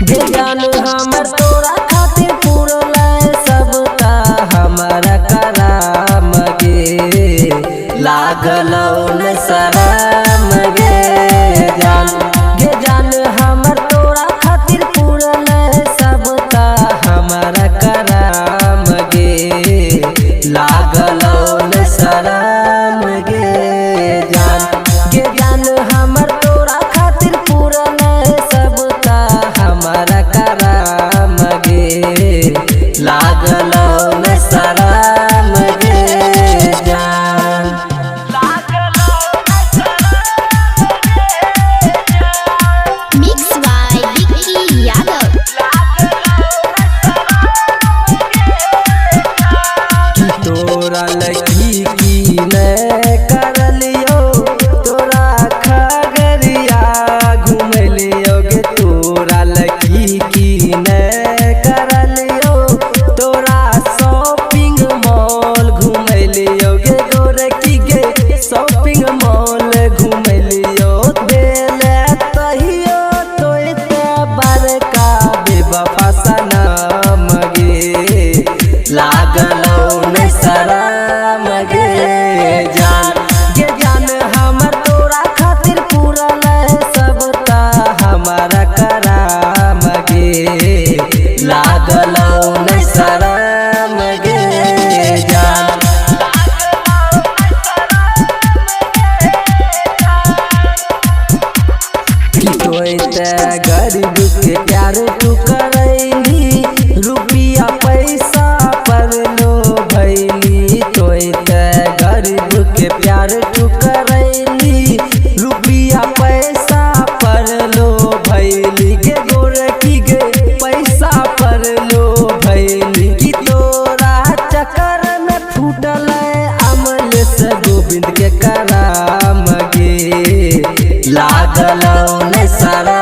हमर तोरा खातिर पूरला सबका हमारा कराम गे लागल न शरम गे जान हमर तोरा खातिर पूरला सबका हमारा कराम गे लागल न शरम गे जान हमर तोरा खातिर पूरला सबका हमारा कराम गे लागल न शरम गे जान Mix by Vicky Yadav. कि तोरा लगी की न करलियो तोरा खगरिया घुमलियो गे तोरा लगी की न करलियो तोरा शॉपिंग मॉल घुमलियो गे गोरकी गे शॉपिंग मॉल घुमलियो देले तहियो तोते बड़का बेवफा सनम गे लागल न शरम गे जान हमर तोरा खातिर पूरल सबका हमारा कराम गे लागल न शरम गे जान तोते गरीब के प्यार तू करैली रुपया पैसा पर लो भैली तोते गरीब के प्यार तू करैली रुपया पैसा पर लो भैली गे गोरकी गे पैसा पर लो भैली कि तोरा चक्कर में फूटल अमल से गोविंद के कराम गे लागल न शरम